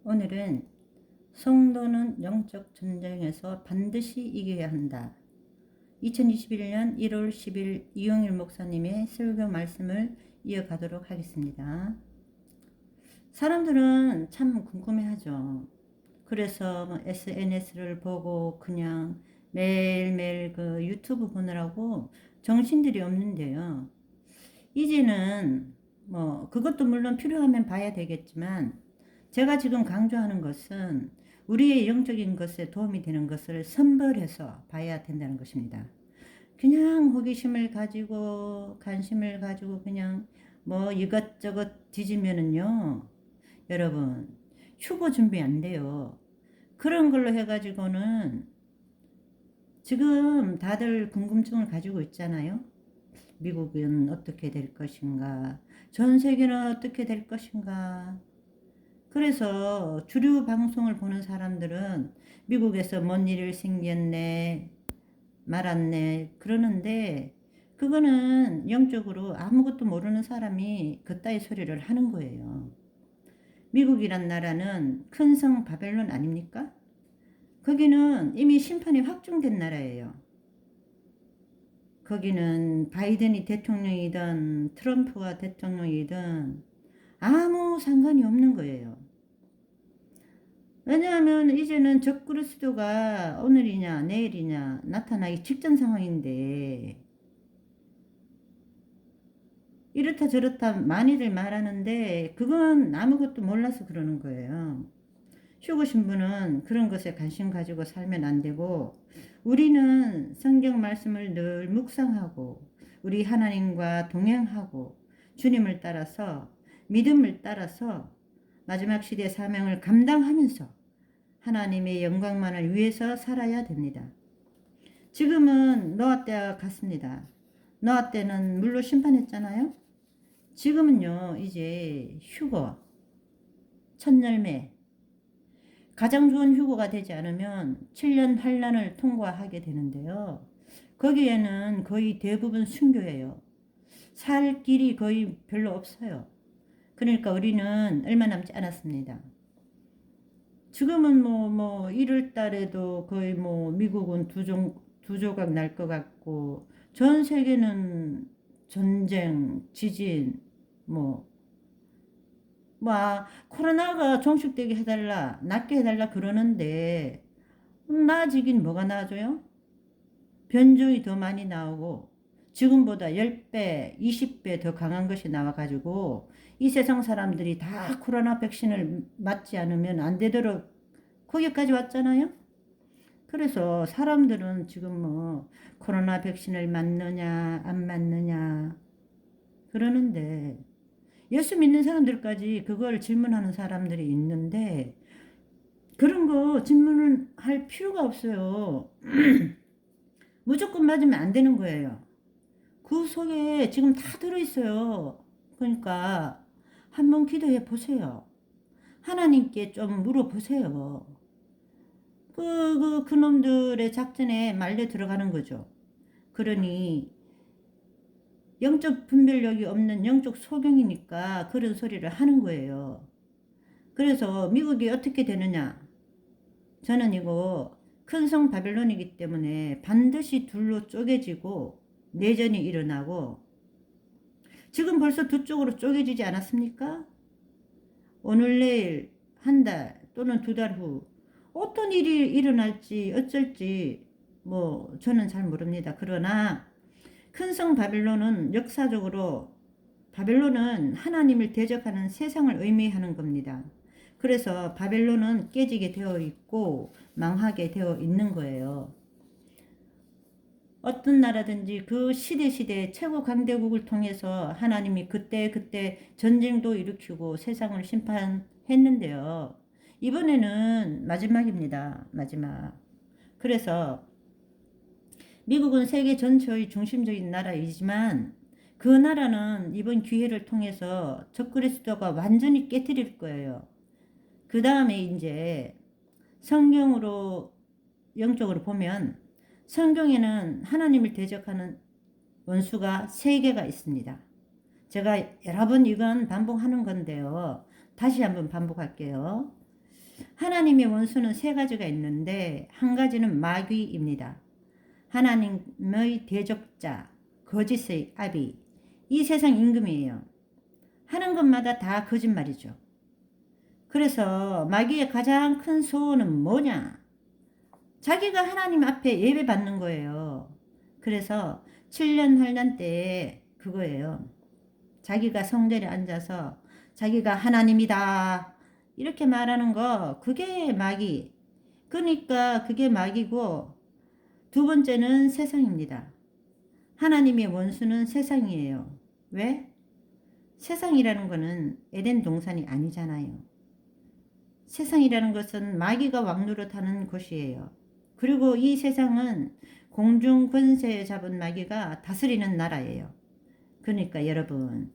오늘은 성도는 영적 전쟁에서 반드시 이겨야 한다. 2021년 1월 10일 이용일 목사님의 설교 말씀을 이어가도록 하겠습니다. 사람들은 참 궁금해하죠. 그래서 SNS를 보고 그냥 매일매일 그 유튜브 보느라고 정신들이 없는데요. 이제는 그것도 물론 필요하면 봐야 되겠지만, 제가 지금 강조하는 것은 우리의 영적인 것에 도움이 되는 것을 선별해서 봐야 된다는 것입니다. 그냥 호기심을 가지고 관심을 가지고 그냥 이것저것 뒤지면은요, 여러분 휴고 준비 안 돼요. 그런 걸로 해가지고는 지금 다들 궁금증을 가지고 있잖아요. 미국은 어떻게 될 것인가, 전 세계는 어떻게 될 것인가. 그래서 주류 방송을 보는 사람들은 미국에서 뭔 일이 생겼네, 말았네 그러는데, 그거는 영적으로 아무것도 모르는 사람이 그따위 소리를 하는 거예요. 미국이란 나라는 큰 성 바벨론 아닙니까? 거기는 이미 심판이 확정된 나라예요. 거기는 바이든이 대통령이든 트럼프가 대통령이든 아무 상관이 없는 거예요. 왜냐하면 이제는 적그리 수도가 오늘이냐 내일이냐 나타나기 직전 상황인데, 이렇다 저렇다 많이들 말하는데 그건 아무것도 몰라서 그러는 거예요. 휴고 신부는 그런 것에 관심 가지고 살면 안 되고, 우리는 성경 말씀을 늘 묵상하고 우리 하나님과 동행하고 주님을 따라서 믿음을 따라서 마지막 시대 사명을 감당하면서 하나님의 영광만을 위해서 살아야 됩니다. 지금은 노아 때와 같습니다. 노아 때는 물로 심판했잖아요. 지금은요, 이제 휴거, 첫 열매, 가장 좋은 휴거가 되지 않으면 7년 환란을 통과하게 되는데요. 거기에는 거의 대부분 순교예요. 살 길이 거의 별로 없어요. 그러니까 우리는 얼마 남지 않았습니다. 지금은 1월 달에도 거의 미국은 두 조각 날 것 같고, 전 세계는 전쟁, 지진, 코로나가 종식되게 해달라, 낫게 해달라 그러는데, 나아지긴 뭐가 나아져요? 변종이 더 많이 나오고, 지금보다 10배, 20배 더 강한 것이 나와가지고, 이 세상 사람들이 다 코로나 백신을 맞지 않으면 안 되도록 거기까지 왔잖아요. 그래서 사람들은 지금 코로나 백신을 맞느냐 안 맞느냐 그러는데, 예수 믿는 사람들까지 그걸 질문하는 사람들이 있는데, 그런 거 질문을 할 필요가 없어요. 무조건 맞으면 안 되는 거예요. 그 속에 지금 다 들어있어요. 그러니까 한번 기도해 보세요. 하나님께 좀 물어보세요. 그놈들의 작전에 말려 들어가는 거죠. 그러니 영적 분별력이 없는 영적 소경이니까 그런 소리를 하는 거예요. 그래서 미국이 어떻게 되느냐? 저는 이거 큰 성 바벨론이기 때문에 반드시 둘로 쪼개지고 내전이 일어나고, 지금 벌써 두 쪽으로 쪼개지지 않았습니까? 오늘 내일 한 달 또는 두 달 후 어떤 일이 일어날지 어쩔지 저는 잘 모릅니다. 그러나 큰 성 바벨론은 역사적으로, 바벨론은 하나님을 대적하는 세상을 의미하는 겁니다. 그래서 바벨론은 깨지게 되어 있고 망하게 되어 있는 거예요. 어떤 나라든지 그 시대 최고 강대국을 통해서 하나님이 그때 전쟁도 일으키고 세상을 심판했는데요. 이번에는 마지막입니다. 마지막. 그래서 미국은 세계 전체의 중심적인 나라이지만, 그 나라는 이번 기회를 통해서 적그리스도가 완전히 깨뜨릴 거예요. 그 다음에 이제 성경으로, 영적으로 보면 성경에는 하나님을 대적하는 원수가 3개가 있습니다. 제가 여러 번 이건 반복하는 건데요. 다시 한번 반복할게요. 하나님의 원수는 세 가지가 있는데 한 가지는 마귀입니다. 하나님의 대적자, 거짓의 아비, 이 세상 임금이에요. 하는 것마다 다 거짓말이죠. 그래서 마귀의 가장 큰 소원은 뭐냐? 자기가 하나님 앞에 예배 받는 거예요. 그래서 7년 환난 때에 그거예요. 자기가 성전에 앉아서 자기가 하나님이다 이렇게 말하는 거, 그게 마귀. 그러니까 그게 마귀고, 두 번째는 세상입니다. 하나님의 원수는 세상이에요. 왜? 세상이라는 거는 에덴 동산이 아니잖아요. 세상이라는 것은 마귀가 왕노릇하는 곳이에요. 그리고 이 세상은 공중 권세 잡은 마귀가 다스리는 나라예요. 그러니까 여러분,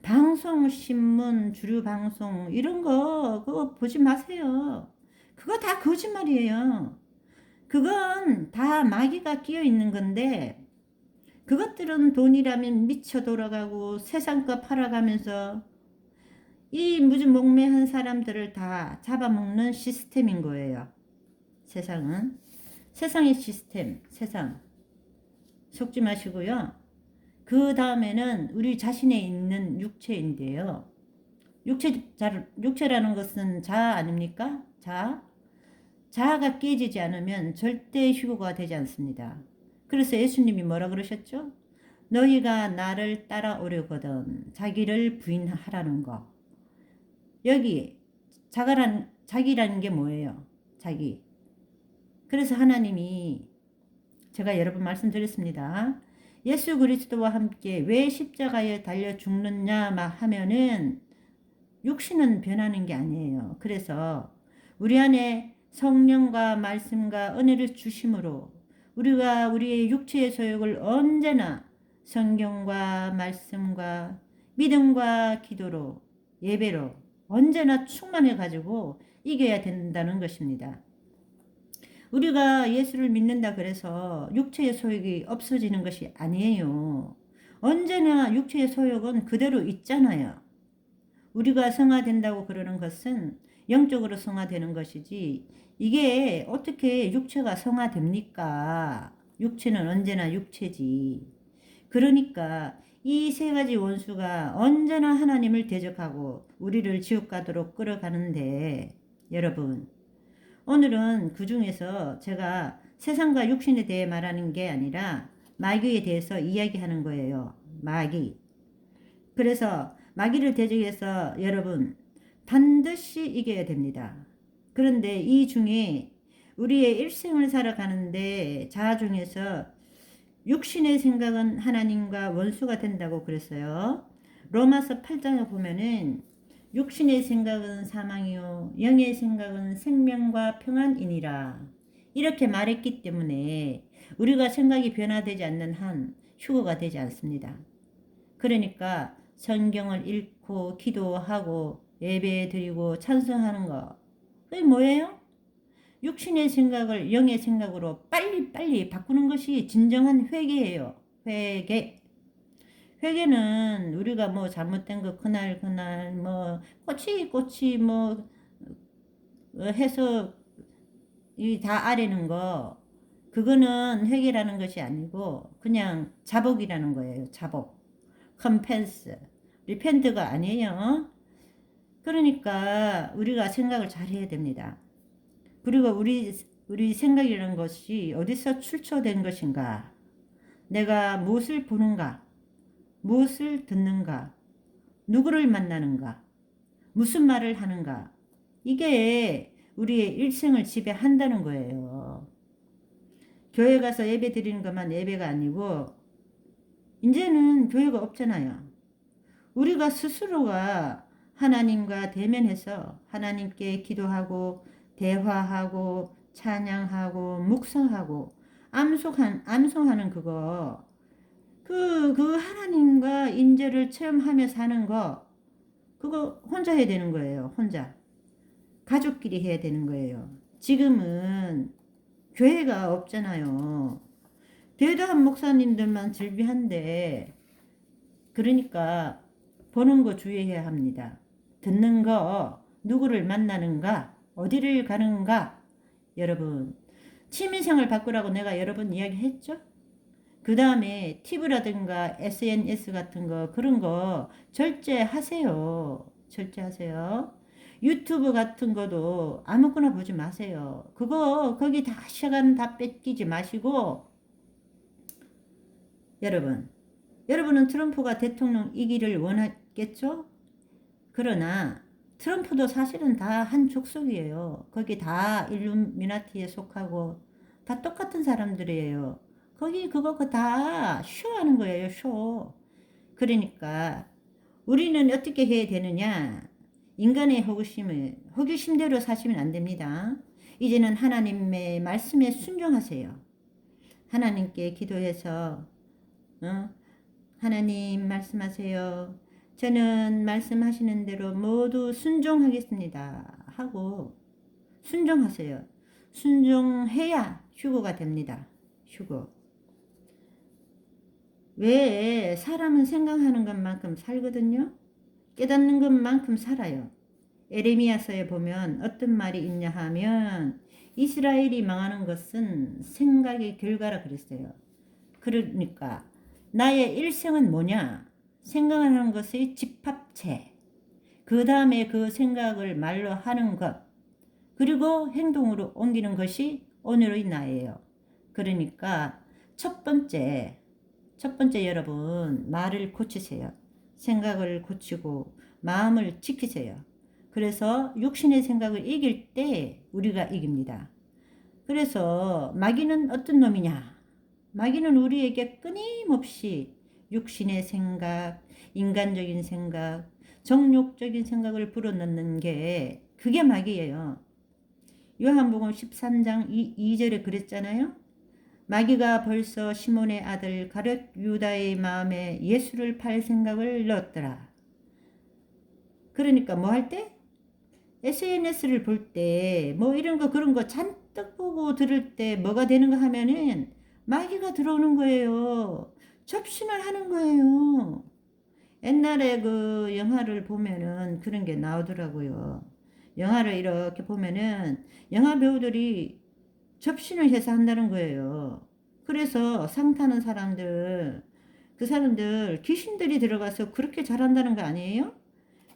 방송, 신문, 주류 방송 이런 거 그거 보지 마세요. 그거 다 거짓말이에요. 그건 다 마귀가 끼어 있는 건데, 그것들은 돈이라면 미쳐 돌아가고 세상과 팔아가면서 이 무슨 목매한 사람들을 다 잡아먹는 시스템인 거예요. 세상은. 세상의 시스템, 세상. 속지 마시고요. 그 다음에는 우리 자신에 있는 육체인데요. 육체라는 것은 자아 아닙니까? 자아. 자아가 깨지지 않으면 절대 휴거가 되지 않습니다. 그래서 예수님이 뭐라 그러셨죠? 너희가 나를 따라오려거든 자기를 부인하라는 거. 여기 자기라는 게 뭐예요? 자기. 그래서 하나님이, 제가 여러 번 말씀드렸습니다. 예수 그리스도와 함께 왜 십자가에 달려 죽느냐 하면은 육신은 변하는 게 아니에요. 그래서 우리 안에 성령과 말씀과 은혜를 주심으로 우리가 우리의 육체의 소욕을 언제나 성경과 말씀과 믿음과 기도로, 예배로 언제나 충만해 가지고 이겨야 된다는 것입니다. 우리가 예수를 믿는다 그래서 육체의 소욕이 없어지는 것이 아니에요. 언제나 육체의 소욕은 그대로 있잖아요. 우리가 성화된다고 그러는 것은 영적으로 성화되는 것이지, 이게 어떻게 육체가 성화됩니까? 육체는 언제나 육체지. 그러니까 이 세 가지 원수가 언제나 하나님을 대적하고 우리를 지옥 가도록 끌어가는데, 여러분, 오늘은 그 중에서 제가 세상과 육신에 대해 말하는 게 아니라 마귀에 대해서 이야기하는 거예요. 마귀. 그래서 마귀를 대적해서 여러분 반드시 이겨야 됩니다. 그런데 이 중에 우리의 일생을 살아가는데 자아 중에서 육신의 생각은 하나님과 원수가 된다고 그랬어요. 로마서 8장에 보면은 육신의 생각은 사망이요 영의 생각은 생명과 평안이니라 이렇게 말했기 때문에 우리가 생각이 변화되지 않는 한 휴거가 되지 않습니다. 그러니까 성경을 읽고 기도하고 예배 드리고 찬송하는 거, 그게 뭐예요? 육신의 생각을 영의 생각으로 빨리 바꾸는 것이 진정한 회개예요. 회개. 회개는 우리가 뭐 잘못된 거 그날 뭐 꼬치 뭐 해서 이 다 아래는 거, 그거는 회개라는 것이 아니고 그냥 자복이라는 거예요. 자복. 컴펜스. 리펜트가 아니에요. 그러니까 우리가 생각을 잘 해야 됩니다. 그리고 우리 생각이라는 것이 어디서 출처된 것인가? 내가 무엇을 보는가? 무엇을 듣는가? 누구를 만나는가? 무슨 말을 하는가? 이게 우리의 일생을 지배한다는 거예요. 교회 가서 예배 드리는 것만 예배가 아니고 이제는 교회가 없잖아요. 우리가 스스로가 하나님과 대면해서 하나님께 기도하고 대화하고 찬양하고 묵상하고 암송하는 그거, 그 하나님과 임재를 체험하며 사는 거, 그거 혼자 해야 되는 거예요. 혼자. 가족끼리 해야 되는 거예요. 지금은 교회가 없잖아요. 대도한 목사님들만 즐비한데, 그러니까 보는 거 주의해야 합니다. 듣는 거, 누구를 만나는가, 어디를 가는가? 여러분, 취미생활 바꾸라고 내가 여러 번 이야기했죠? 그 다음에 팁이라든가 SNS 같은 거, 그런 거 절제하세요. 절제하세요. 유튜브 같은 거도 아무거나 보지 마세요. 거기 다 시간 다 뺏기지 마시고, 여러분은 트럼프가 대통령 이기를 원하겠죠? 그러나 트럼프도 사실은 다 한 족속이에요. 거기 다 일루미나티에 속하고 다 똑같은 사람들이에요. 거기 그거 다 쇼하는 거예요, 쇼. 그러니까 우리는 어떻게 해야 되느냐? 인간의 호기심대로 사시면 안 됩니다. 이제는 하나님의 말씀에 순종하세요. 하나님께 기도해서 하나님 말씀하세요. 저는 말씀하시는 대로 모두 순종하겠습니다. 하고 순종하세요. 순종해야 휴거가 됩니다. 휴거. 왜 사람은 생각하는 것만큼 살거든요. 깨닫는 것만큼 살아요. 에레미야서에 보면 어떤 말이 있냐 하면 이스라엘이 망하는 것은 생각의 결과라 그랬어요. 그러니까 나의 일생은 뭐냐? 생각하는 것의 집합체. 그 다음에 그 생각을 말로 하는 것. 그리고 행동으로 옮기는 것이 오늘의 나예요. 그러니까 첫 번째 여러분, 말을 고치세요. 생각을 고치고 마음을 지키세요. 그래서 육신의 생각을 이길 때 우리가 이깁니다. 그래서 마귀는 어떤 놈이냐? 마귀는 우리에게 끊임없이 육신의 생각, 인간적인 생각, 정욕적인 생각을 불어넣는 게 그게 마귀예요. 요한복음 13장 2절에 그랬잖아요. 마귀가 벌써 시몬의 아들 가룟 유다의 마음에 예수를 팔 생각을 넣었더라. 그러니까 뭐 할 때? SNS를 볼 때, 뭐 이런 거 그런 거 잔뜩 보고 들을 때 뭐가 되는가 하면은 마귀가 들어오는 거예요. 접신을 하는 거예요. 옛날에 그 영화를 보면은 그런 게 나오더라고요. 영화를 이렇게 보면은 영화 배우들이 접신을 해서 한다는 거예요. 그래서 상 타는 사람들, 그 사람들 귀신들이 들어가서 그렇게 잘한다는 거 아니에요?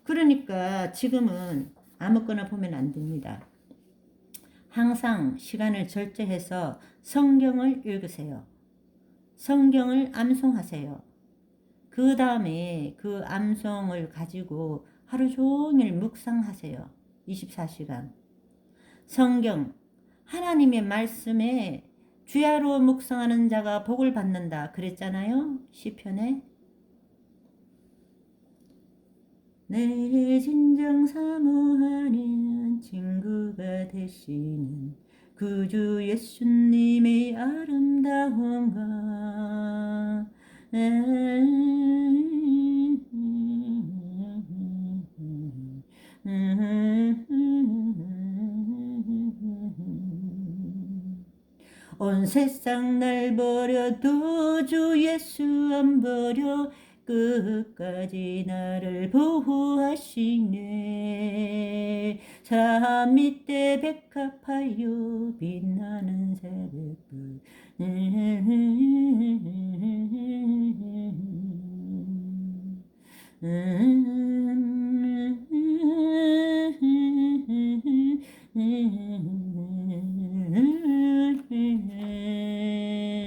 그러니까 지금은 아무거나 보면 안 됩니다. 항상 시간을 절제해서 성경을 읽으세요. 성경을 암송하세요. 그 다음에 그 암송을 가지고 하루 종일 묵상하세요. 24시간. 성경, 하나님의 말씀에 주야로 묵상하는 자가 복을 받는다 그랬잖아요. 시편에. 내 진정 사모하는 친구가 되시는 구주 예수님의 아름다움과 온 세상 날 버려도 주 예수 안 버려 끝까지 나를 보호하시네. 삶 밑에 백합하여 빛나는 새벽불